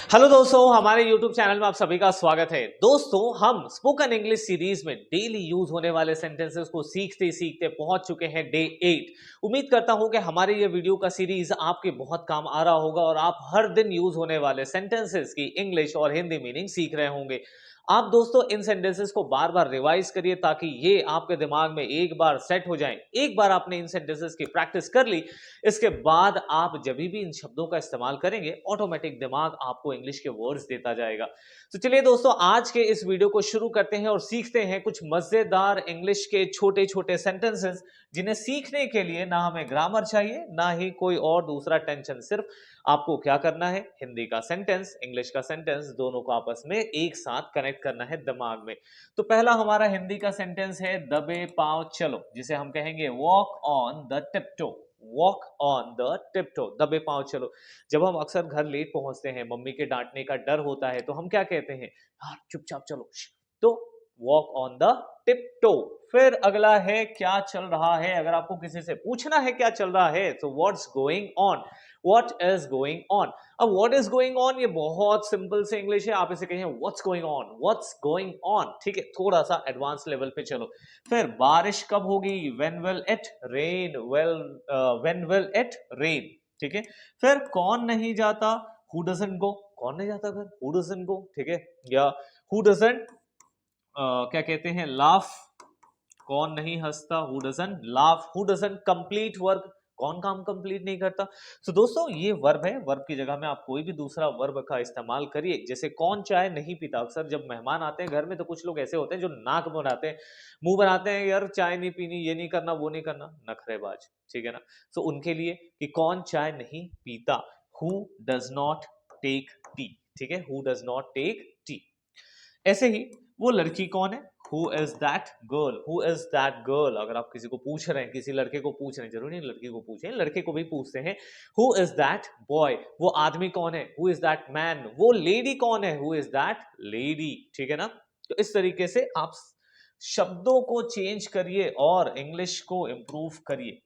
Hello दोस्तों, हमारे YouTube channel में आप सभी का स्वागत है। दोस्तों, हम स्पोकन इंग्लिश सीरीज में डेली यूज होने वाले सेंटेंसेस को सीखते सीखते पहुंच चुके हैं डे 8। उम्मीद करता हूं कि हमारे ये वीडियो का सीरीज आपके बहुत काम आ रहा होगा और आप हर दिन यूज होने वाले सेंटेंसेस की इंग्लिश और हिंदी मीनिंग सीख रहे होंगे। आप दोस्तों इन सेंटेंसेस को बार बार रिवाइज करिए ताकि ये आपके दिमाग में एक बार सेट हो जाएं। एक बार आपने इन सेंटेंसेस की प्रैक्टिस कर ली, इसके बाद आप जब भी इन शब्दों का इस्तेमाल करेंगे ऑटोमेटिक दिमाग आपको इंग्लिश के वर्ड्स देता जाएगा। तो चलिए दोस्तों, आज के इस वीडियो को शुरू करते हैं और सीखते हैं कुछ मजेदार इंग्लिश के छोटे छोटे सेंटेंसेस, जिन्हें सीखने के लिए ना हमें ग्रामर चाहिए ना ही कोई और दूसरा टेंशन। सिर्फ आपको क्या करना है, हिंदी का सेंटेंस इंग्लिश का सेंटेंस दोनों को आपस में एक साथ कनेक्ट करना है दिमाग में। तो पहला हमारा हिंदी का सेंटेंस है दबे पांव चलो, जिसे हम कहेंगे walk on the tiptoe. Walk on the tiptoe, दबे पांव चलो। जब हम अक्सर घर लेट पहुंचते हैं, मम्मी के डांटने का डर होता है, तो हम क्या कहते हैं, यार चुपचाप चलो। तो वॉक ऑन द टिपटो। फिर अगला है क्या चल रहा है। अगर आपको किसी से पूछना है क्या चल रहा है, तो what's going on, what is going on. अब व्हाट इज गोइंग ऑन ये बहुत सिंपल से इंग्लिश है, आप इसे कहें what's going on, what's going on. ठीक है, थोड़ा सा एडवांस लेवल पे चलो। फिर बारिश कब होगी, when will it rain, when will it rain. ठीक है। फिर कौन नहीं जाता, हु डजंट गो, कौन नहीं जाता घर, हु डजंट गो। ठीक है। या हु डजंट क्या कहते हैं, लाफ, कौन नहीं हंसता, who doesn't laugh. Who doesn't complete work, कौन काम कंप्लीट नहीं करता। तो दोस्तों ये वर्ब है, वर्ब की जगह में आप कोई भी दूसरा वर्ब का इस्तेमाल करिए। जैसे कौन चाय नहीं पीता। अक्सर जब मेहमान आते हैं घर में, तो कुछ लोग ऐसे होते हैं जो नाक बनाते हैं, मुंह बनाते हैं, यार चाय नहीं पीनी, ये नहीं करना, वो नहीं करना, नखरेबाज। ठीक है ना। तो उनके लिए कि कौन चाय नहीं पीता, who does not take tea. ठीक है, who does not take tea. ऐसे ही वो लड़की कौन है, who is that girl, who is that girl. अगर आप किसी को पूछ रहे हैं, किसी लड़के को पूछ रहे हैं, जरूरी नहीं लड़की को पूछें, लड़के को भी पूछते हैं, हु इज दैट बॉय, वो आदमी कौन है, हु इज दैट मैन, वो लेडी कौन है, हु इज दैट लेडी। ठीक है ना। तो इस तरीके से आप शब्दों को चेंज करिए और इंग्लिश को इंप्रूव करिए।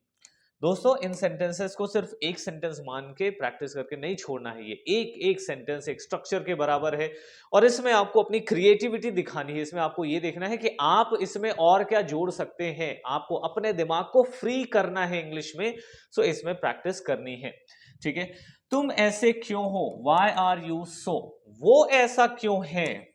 दोस्तों इन सेंटेंसेस को सिर्फ एक सेंटेंस मान के प्रैक्टिस करके नहीं छोड़ना है। ये एक एक सेंटेंस एक स्ट्रक्चर के बराबर है और इसमें आपको अपनी क्रिएटिविटी दिखानी है। इसमें आपको ये देखना है कि आप इसमें और क्या जोड़ सकते हैं, आपको अपने दिमाग को फ्री करना है इंग्लिश में। सो इसमें प्रैक्टिस करनी है। ठीक है। तुम ऐसे क्यों हो, वाई आर यू सो, वो ऐसा क्यों है।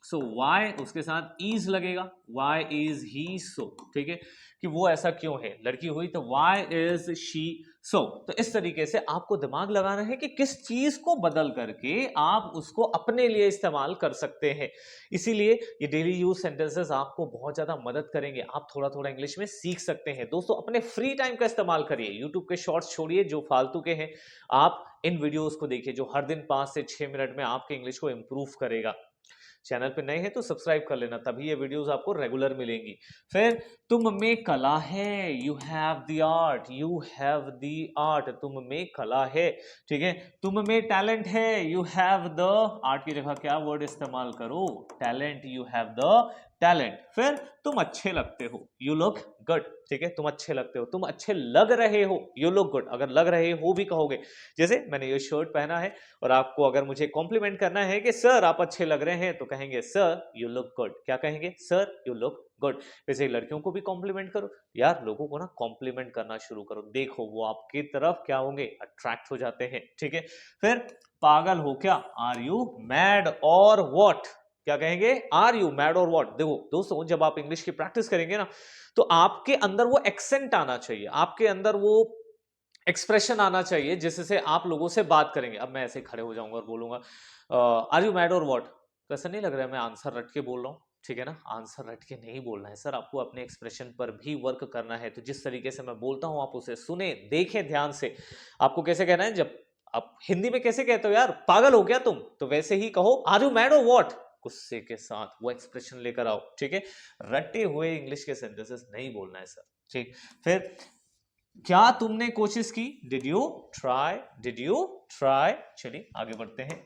सो वाई उसके साथ इज लगेगा, वाई इज ही सो। ठीक है, कि वो ऐसा क्यों है, लड़की हुई तो वाई इज शी सो। तो इस तरीके से आपको दिमाग लगाना है कि किस चीज को बदल करके आप उसको अपने लिए इस्तेमाल कर सकते हैं। इसीलिए ये डेली यूज सेंटेंसेस आपको बहुत ज्यादा मदद करेंगे। आप थोड़ा थोड़ा इंग्लिश में सीख सकते हैं। दोस्तों अपने फ्री टाइम का इस्तेमाल करिए, यूट्यूब के शॉर्ट्स छोड़िए जो फालतू के हैं, आप इन वीडियोस को देखिए जो हर दिन 5 से 6 मिनट में आपके इंग्लिश को इंप्रूव करेगा। चैनल पे नए हैं तो सब्सक्राइब कर लेना, तभी ये वीडियोस आपको रेगुलर मिलेंगी। फिर तुम में कला है, you have the art, you have the art, तुम में कला है। ठीक है, तुम में टैलेंट है, यू हैव द आर्ट की जगह क्या वर्ड इस्तेमाल करो, talent, you have the talent. फिर तुम अच्छे लगते हो, यू लुक गुड। ठीक है, तुम अच्छे लगते हो, तुम अच्छे लग रहे हो, यू लुक गुड। अगर लग रहे हो भी कहोगे, जैसे मैंने ये शर्ट पहना है और आपको अगर मुझे कॉम्प्लीमेंट करना है कि सर आप अच्छे लग रहे हैं, तो कहेंगे सर यू लुक गुड। क्या कहेंगे, सर यू लुक गुड। वैसे लड़कियों को भी कॉम्प्लीमेंट करो, यार लोगों को ना कॉम्प्लीमेंट करना शुरू करो, देखो वो आपकी तरफ क्या होंगे, अट्रैक्ट हो जाते हैं। ठीक है। फिर पागल हो क्या, आर यू मैड और व्हाट। क्या कहेंगे, आर यू मैड और व्हाट। देखो दोस्तों, जब आप इंग्लिश की प्रैक्टिस करेंगे ना, तो आपके अंदर वो एक्सेंट आना चाहिए, आपके अंदर वो एक्सप्रेशन आना चाहिए जिससे आप लोगों से बात करेंगे। अब मैं ऐसे खड़े हो जाऊंगा और बोलूंगा आर यू मैड और व्हाट, तो ऐसा नहीं लग रहा है मैं आंसर रट के बोल रहा हूँ। ठीक है ना, आंसर रट के नहीं बोलना है सर, आपको अपने एक्सप्रेशन पर भी वर्क करना है। तो जिस तरीके से मैं बोलता हूं आप उसे सुने, देखें ध्यान से। आपको कैसे कहना है, जब आप हिंदी में कैसे कहते हो, यार पागल हो क्या तुम, तो वैसे ही कहो आर यू मैड और व्हाट, गुस्से के साथ वो एक्सप्रेशन लेकर आओ। ठीक है, रटे हुए इंग्लिश के सेंटेंसेस नहीं बोलना है सर। ठीक। फिर क्या तुमने कोशिश की, did you try, did you try. चलिए आगे बढ़ते हैं।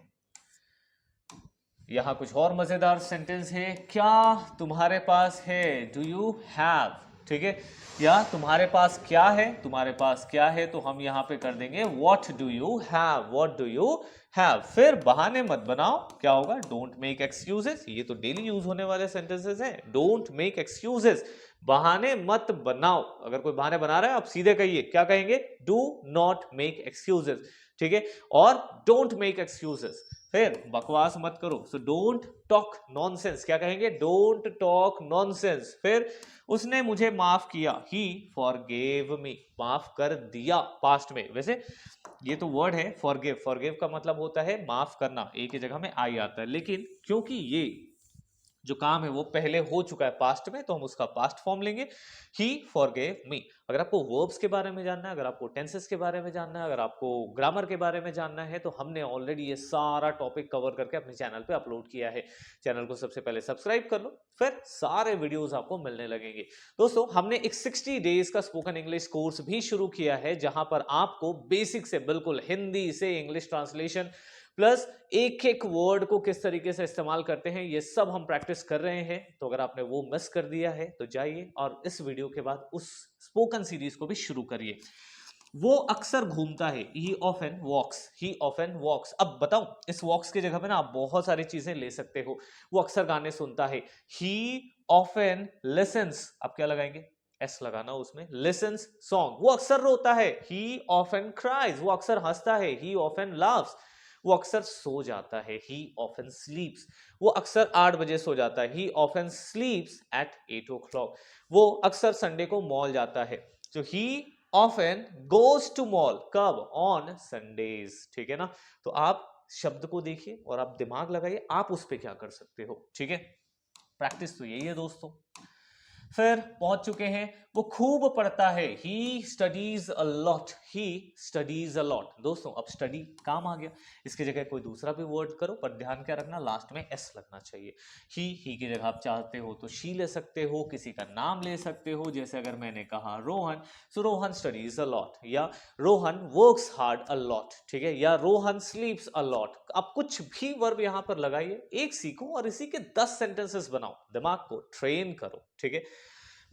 यहां कुछ और मजेदार सेंटेंस है, क्या तुम्हारे पास है, डू यू हैव। ठीक है, या तुम्हारे पास क्या है, तुम्हारे पास क्या है, तो हम यहां पे कर देंगे what do you have, what do you have. फिर बहाने मत बनाओ, क्या होगा, डोंट मेक एक्सक्यूजेस। ये तो डेली यूज होने वाले सेंटेंसेस हैं, डोंट मेक एक्सक्यूजेस, बहाने मत बनाओ। अगर कोई बहाने बना रहा है आप सीधे कहिए, क्या कहेंगे, डू नॉट मेक एक्सक्यूजेस, ठीक है, और डोंट मेक एक्सक्यूजेस। फिर बकवास मत करो, सो डोंट टॉक नॉनसेंस, क्या कहेंगे, डोंट टॉक नॉनसेंस। फिर उसने मुझे माफ किया, ही फॉरगेव मी, माफ कर दिया पास्ट में। वैसे ये तो वर्ड है फॉरगिव, फॉरगिव का मतलब होता है माफ करना, एक ही जगह में आई आता है, लेकिन क्योंकि ये जो काम है वो पहले हो चुका है पास्ट में, तो हम उसका पास्ट फॉर्म लेंगे, ही फॉरगेव मी। अगर आपको वर्ब्स के बारे में जानना है, अगर आपको टेंसेस के बारे में जानना है, अगर आपको ग्रामर के बारे में जानना है, तो हमने ऑलरेडी ये सारा टॉपिक कवर करके अपने चैनल पे अपलोड किया है। चैनल को सबसे पहले सब्सक्राइब कर लो, फिर सारे वीडियोस आपको मिलने लगेंगे। दोस्तों हमने एक 60 डेज का स्पोकन इंग्लिश कोर्स भी शुरू किया है, जहां पर आपको बेसिक से बिल्कुल हिंदी से इंग्लिश ट्रांसलेशन प्लस एक एक वर्ड को किस तरीके से इस्तेमाल करते हैं, ये सब हम प्रैक्टिस कर रहे हैं। तो अगर आपने वो मिस कर दिया है तो जाइए और इस वीडियो के बाद उस स्पोकन सीरीज को भी शुरू करिए। वो अक्सर घूमता है, ही ऑफन वॉक्स, ही ऑफन वॉक्स। अब बताऊं, इस वॉक्स की जगह पे ना आप बहुत सारी चीजें ले सकते हो। वो अक्सर गाने सुनता है, ही ऑफन लिसन्स, आप क्या लगाएंगे, एस लगाना उसमें, लिसन्स सॉन्ग। वो अक्सर रोता है, ही ऑफन क्राइज, वो अक्सर हंसता है, ही ऑफन लाव्स। वो अक्सर सो जाता है, ही ऑफन स्लीप्स। वो अक्सर 8 बजे सो जाता है, ही ऑफन स्लीप्स एट 8 o'clock। वो अक्सर संडे को मॉल जाता है, तो he often goes to mall, कब, ऑन संडेज, ठीक है ना। तो आप शब्द को देखिए और आप दिमाग लगाइए, आप उस पर क्या कर सकते हो, ठीक है। प्रैक्टिस तो यही है दोस्तों। फिर पहुंच चुके हैं, वो खूब पढ़ता है, he studies a lot, he studies a lot. दोस्तों अब स्टडी काम आ गया, इसकी जगह कोई दूसरा भी वर्ड करो, पर ध्यान क्या रखना, लास्ट में एस लगना चाहिए। ही की जगह आप चाहते हो तो शी ले सकते हो, किसी का नाम ले सकते हो, जैसे अगर मैंने कहा रोहन, सो रोहन स्टडीज अ लॉट, या Rohan works hard a lot, ठीक है, या रोहन स्लीप्स अ लॉट। आप कुछ भी वर्ब यहां पर लगाइए, एक सीखो और इसी के 10 सेंटेंसेस बनाओ, दिमाग को ट्रेन करो, ठीक है।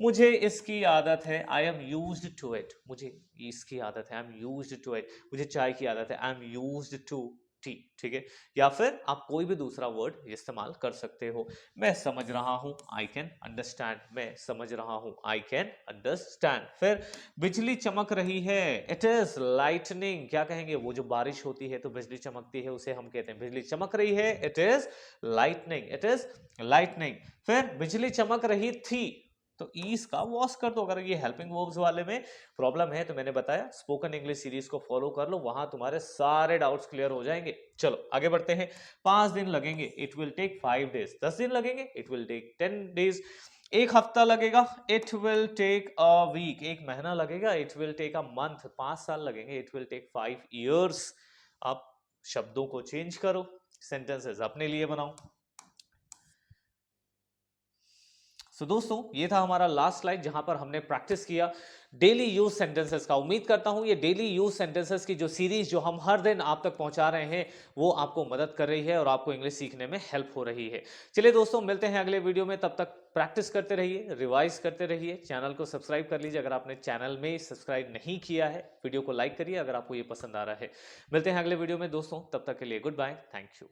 मुझे इसकी आदत है, I am used to it, मुझे इसकी आदत है, I am used to it. मुझे चाय की आदत है, I am used to tea, ठीक है। या फिर आप कोई भी दूसरा वर्ड इस्तेमाल कर सकते हो। मैं समझ रहा हूं, आई कैन अंडरस्टैंड, मैं समझ रहा हूं, आई कैन अंडरस्टैंड। फिर बिजली चमक रही है, इट इज लाइटनिंग, क्या कहेंगे, वो जो बारिश होती है तो बिजली चमकती है, उसे हम कहते हैं बिजली चमक रही है, it is lightning, it is lightning. फिर बिजली चमक रही थी, तो ईज का वॉश कर दो। अगर ये हेल्पिंग वर्ब्स वाले में प्रॉब्लम है तो मैंने बताया स्पोकन इंग्लिश सीरीज को फॉलो कर लो, वहां तुम्हारे सारे डाउट्स क्लियर हो जाएंगे। चलो आगे बढ़ते हैं। 5 दिन लगेंगे, इट विल टेक 5 डेज। 10 दिन लगेंगे, इट विल टेक 10 डेज। एक हफ्ता लगेगा, it will take a week. एक महीना लगेगा, it will take a month. 5 साल लगेंगे, इट विल टेक 5 years। आप शब्दों को चेंज करो, सेंटेंसेस अपने लिए बनाओ। सो दोस्तों ये था हमारा लास्ट स्लाइड, जहां पर हमने प्रैक्टिस किया डेली यूज सेंटेंसेस का। उम्मीद करता हूं ये डेली यूज सेंटेंसेस की जो सीरीज जो हम हर दिन आप तक पहुंचा रहे हैं वो आपको मदद कर रही है और आपको इंग्लिश सीखने में हेल्प हो रही है। चलिए दोस्तों मिलते हैं अगले वीडियो में, तब तक प्रैक्टिस करते रहिए, रिवाइज करते रहिए। चैनल को सब्सक्राइब कर लीजिए अगर आपने चैनल में सब्सक्राइब नहीं किया है। वीडियो को लाइक करिए अगर आपको ये पसंद आ रहा है। मिलते हैं अगले वीडियो में दोस्तों, तब तक के लिए गुड बाय, थैंक यू।